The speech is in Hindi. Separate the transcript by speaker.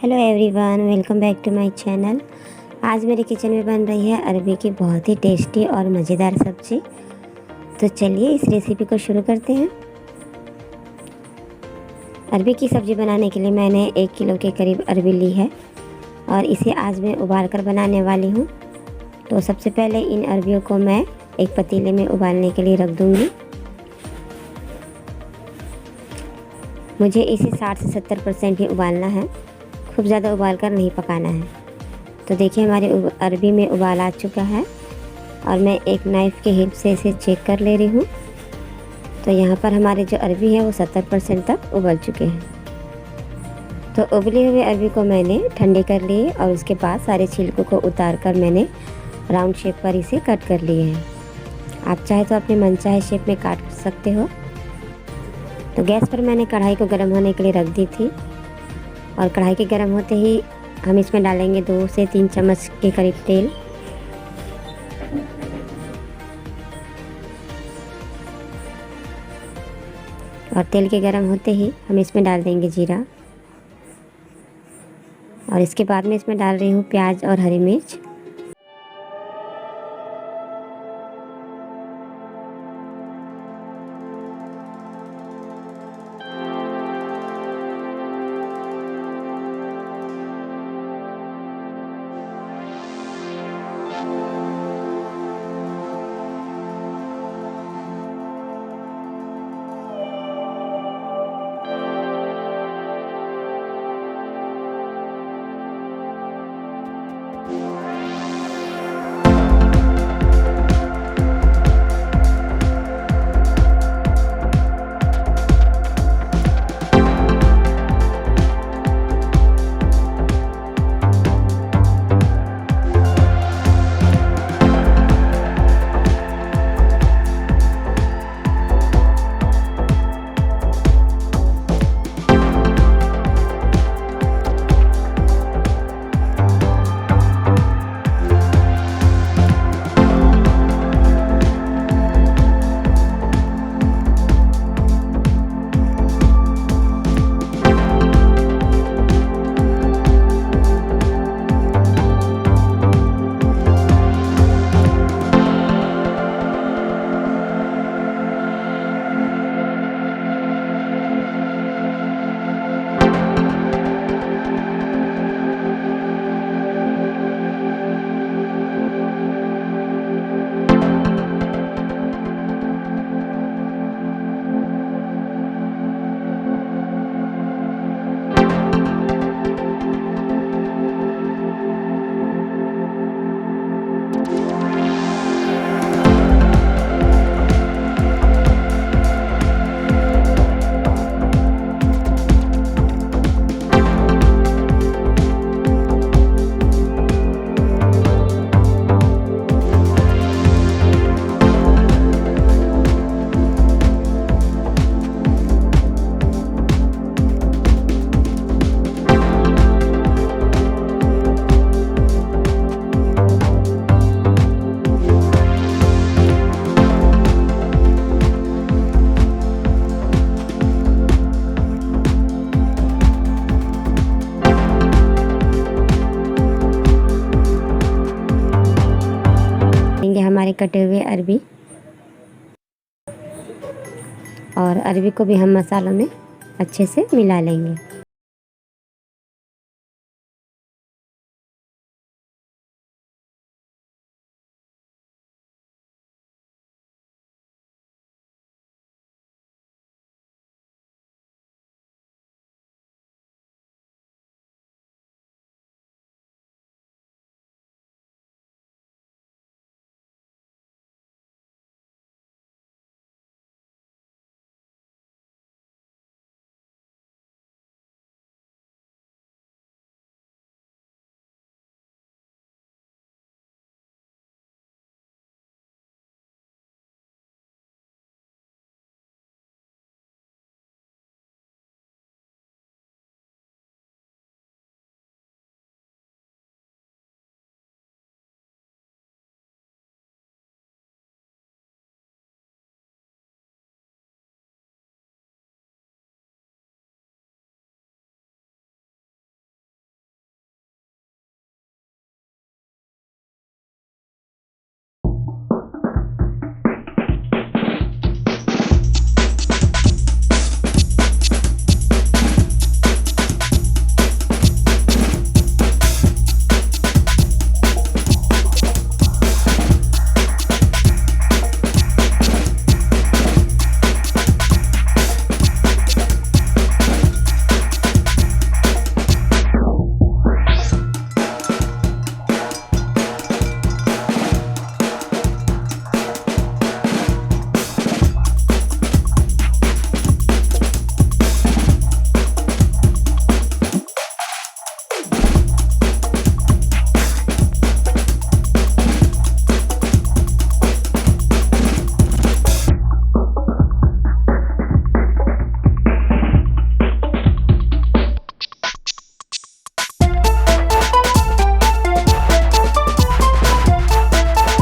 Speaker 1: Hello everyone, welcome back to my channel. आज मेरे किचन में बन रही है अरबी की बहुत ही टेस्टी और मज़ेदार सब्ज़ी। तो चलिए इस रेसिपी को शुरू करते हैं। अरबी की सब्ज़ी बनाने के लिए मैंने 1 किलो के करीब अरबी ली है और इसे आज मैं उबाल कर बनाने वाली हूँ। तो सबसे पहले इन अरबियों को मैं एक पतीले में उबालने के लिए रख दूँगी। मुझे इसे 60 से 70% ही उबालना है, खूब ज़्यादा उबाल कर नहीं पकाना है। तो देखिए हमारी अरबी में उबाल आ चुका है और मैं एक नाइफ़ के हेल्प से इसे चेक कर ले रही हूँ। तो यहाँ पर हमारे जो अरबी है वो 70% तक उबल चुके हैं। तो उबले हुए अरबी को मैंने ठंडे कर लिए और उसके बाद सारे छिलकों को उतार कर मैंने राउंड शेप पर इसे कट कर लिए हैं। आप चाहे तो अपने मनचाहे शेप में काट सकते हो। तो गैस पर मैंने कढ़ाई को गर्म होने के लिए रख दी थी और कढ़ाई के गर्म होते ही हम इसमें डालेंगे 2 से 3 चम्मच के करीब तेल। और तेल के गर्म होते ही हम इसमें डाल देंगे जीरा और इसके बाद में इसमें डाल रही हूँ प्याज और हरी मिर्च। हमारे कटे हुए अरबी और अरबी को भी हम मसालों में अच्छे से मिला लेंगे।